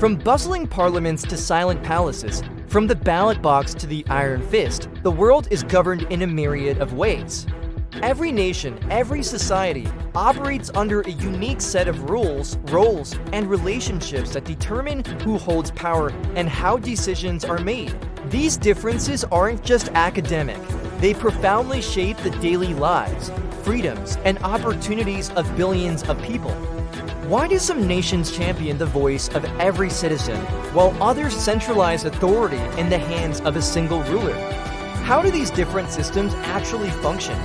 From bustling parliaments to silent palaces, from the ballot box to the iron fist, the world is governed in a myriad of ways. Every nation, every society, operates under a unique set of rules, roles, and relationships that determine who holds power and how decisions are made. These differences aren't just academic. They profoundly shape the daily lives, freedoms, and opportunities of billions of people. Why do some nations champion the voice of every citizen, while others centralize authority in the hands of a single ruler? How do these different systems actually function?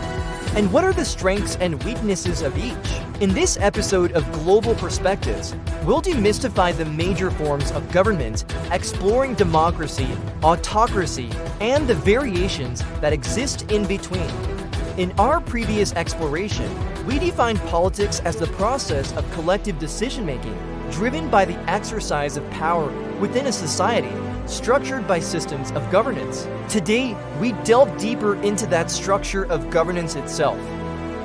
And what are the strengths and weaknesses of each? In this episode of Global Perspectives, we'll demystify the major forms of government, exploring democracy, autocracy, and the variations that exist in between. In our previous exploration, we defined politics as the process of collective decision-making, driven by the exercise of power within a society, structured by systems of governance. Today, we delve deeper into that structure of governance itself.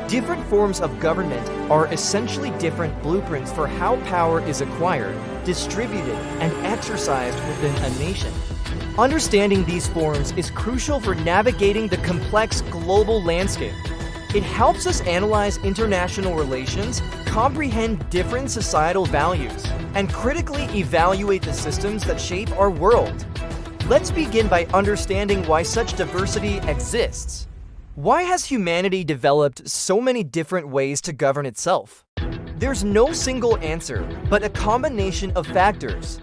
Different forms of government are essentially different blueprints for how power is acquired, distributed, and exercised within a nation. Understanding these forms is crucial for navigating the complex global landscape. It helps us analyze international relations, comprehend different societal values, and critically evaluate the systems that shape our world. Let's begin by understanding why such diversity exists. Why has humanity developed so many different ways to govern itself? There's no single answer, but a combination of factors.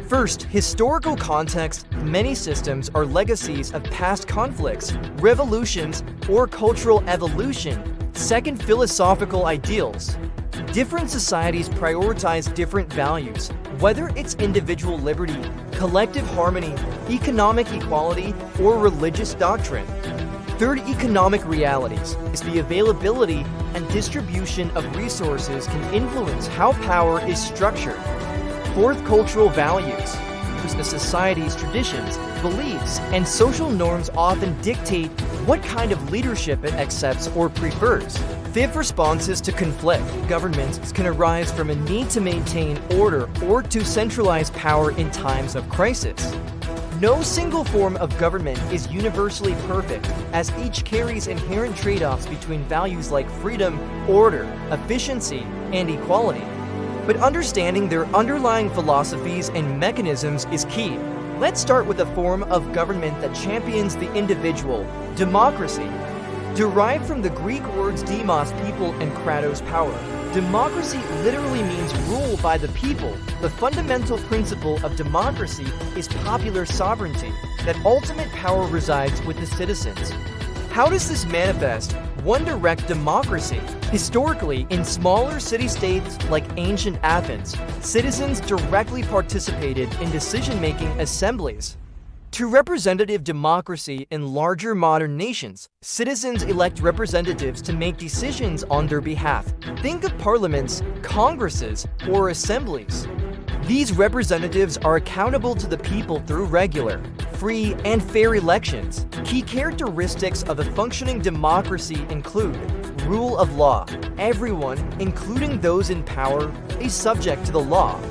First, historical context. Many systems are legacies of past conflicts, revolutions, or cultural evolution. Second, philosophical ideals. Different societies prioritize different values, whether it's individual liberty, collective harmony, economic equality, or religious doctrine. Third, economic realities is the availability and distribution of resources can influence how power is structured. Fourth, cultural values. A society's traditions, beliefs, and social norms often dictate what kind of leadership it accepts or prefers. Fifth, responses to conflict. Governments can arise from a need to maintain order or to centralize power in times of crisis. No single form of government is universally perfect, as each carries inherent trade-offs between values like freedom, order, efficiency, and equality. But understanding their underlying philosophies and mechanisms is key. Let's start with a form of government that champions the individual, democracy. Derived from the Greek words demos, people, and kratos, power, democracy literally means rule by the people. The fundamental principle of democracy is popular sovereignty, that ultimate power resides with the citizens. How does this manifest? One, direct democracy. Historically, in smaller city-states like ancient Athens, citizens directly participated in decision-making assemblies. To representative democracy in larger modern nations, citizens elect representatives to make decisions on their behalf. Think of parliaments, congresses, or assemblies. These representatives are accountable to the people through regular, free, and fair elections. Key characteristics of a functioning democracy include rule of law. Everyone, including those in power, is subject to the law.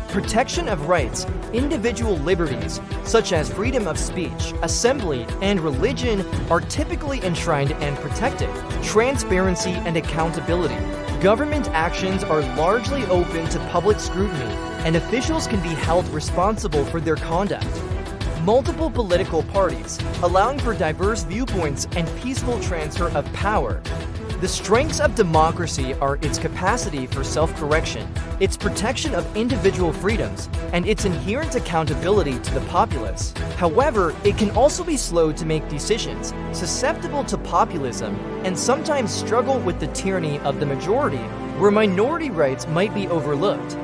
Protection of rights. Individual liberties, such as freedom of speech, assembly, and religion, are typically enshrined and protected. Transparency and accountability. Government actions are largely open to public scrutiny, and officials can be held responsible for their conduct. Multiple political parties, allowing for diverse viewpoints and peaceful transfer of power. The strengths of democracy are its capacity for self-correction, its protection of individual freedoms, and its inherent accountability to the populace. However, it can also be slow to make decisions, susceptible to populism, and sometimes struggle with the tyranny of the majority, where minority rights might be overlooked.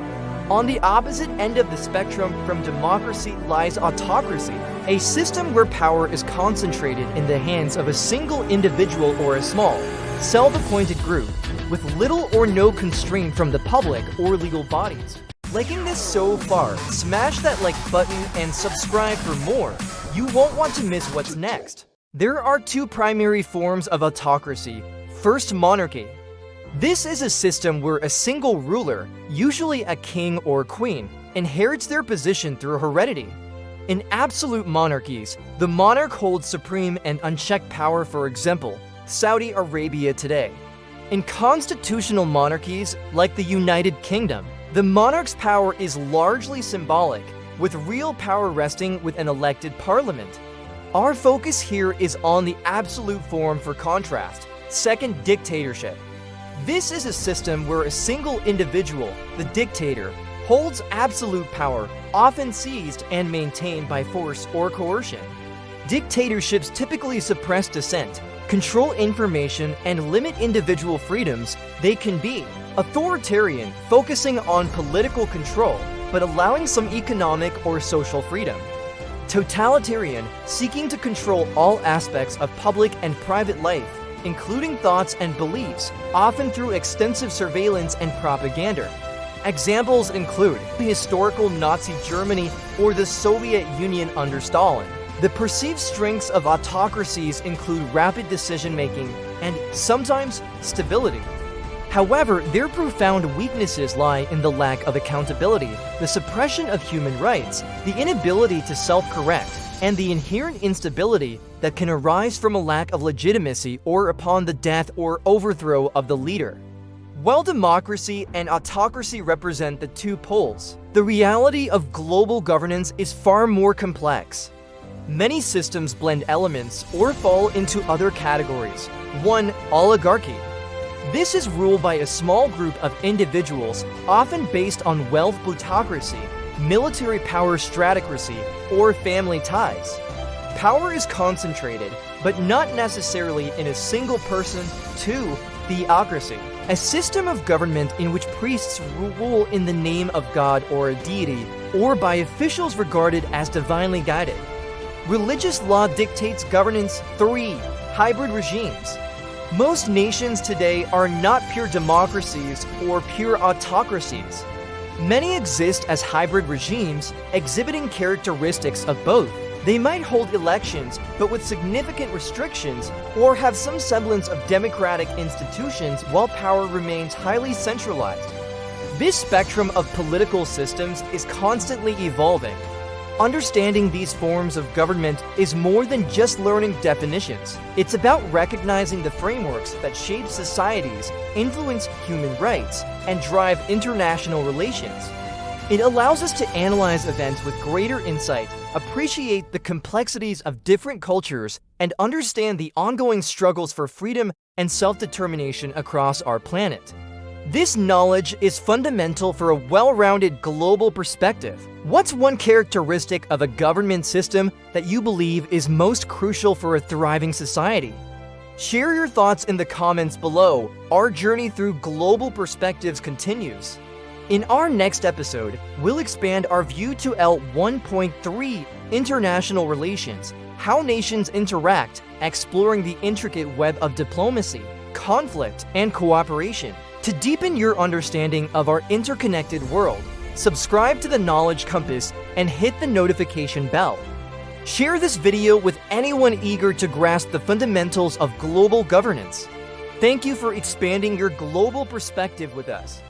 On the opposite end of the spectrum from democracy lies autocracy, a system where power is concentrated in the hands of a single individual or a small, self-appointed group, with little or no constraint from the public or legal bodies. Liking this so far, smash that like button and subscribe for more. You won't want to miss what's next. There are two primary forms of autocracy. First, monarchy. This is a system where a single ruler, usually a king or queen, inherits their position through heredity. In absolute monarchies, the monarch holds supreme and unchecked power, for example, Saudi Arabia today. In constitutional monarchies, like the United Kingdom, the monarch's power is largely symbolic, with real power resting with an elected parliament. Our focus here is on the absolute form for contrast, second dictatorship. This is a system where a single individual, the dictator, holds absolute power, often seized and maintained by force or coercion. Dictatorships typically suppress dissent, control information, and limit individual freedoms. They can be authoritarian, focusing on political control, but allowing some economic or social freedom. Totalitarian, seeking to control all aspects of public and private life, including thoughts and beliefs, often through extensive surveillance and propaganda. Examples include the historical Nazi Germany or the Soviet Union under Stalin. The perceived strengths of autocracies include rapid decision-making and, sometimes, stability. However, their profound weaknesses lie in the lack of accountability, the suppression of human rights, the inability to self-correct, and the inherent instability that can arise from a lack of legitimacy or upon the death or overthrow of the leader. While democracy and autocracy represent the two poles, the reality of global governance is far more complex. Many systems blend elements or fall into other categories. 1. Oligarchy. This is ruled by a small group of individuals, often based on wealth plutocracy, military power stratocracy, or family ties. Power is concentrated, but not necessarily in a single person. 2. Theocracy. A system of government in which priests rule in the name of God or a deity, or by officials regarded as divinely guided. Religious law dictates governance. 3. Hybrid regimes. Most nations today are not pure democracies or pure autocracies. Many exist as hybrid regimes, exhibiting characteristics of both. They might hold elections, but with significant restrictions, or have some semblance of democratic institutions while power remains highly centralized. This spectrum of political systems is constantly evolving. Understanding these forms of government is more than just learning definitions. It's about recognizing the frameworks that shape societies, influence human rights, and drive international relations. It allows us to analyze events with greater insight, appreciate the complexities of different cultures, and understand the ongoing struggles for freedom and self-determination across our planet. This knowledge is fundamental for a well-rounded global perspective. What's one characteristic of a government system that you believe is most crucial for a thriving society? Share your thoughts in the comments below. Our journey through global perspectives continues. In our next episode, we'll expand our view to L1.3, international relations, how nations interact, exploring the intricate web of diplomacy, conflict, and cooperation. To deepen your understanding of our interconnected world, subscribe to the Knowledge Compass and hit the notification bell. Share this video with anyone eager to grasp the fundamentals of global governance. Thank you for expanding your global perspective with us.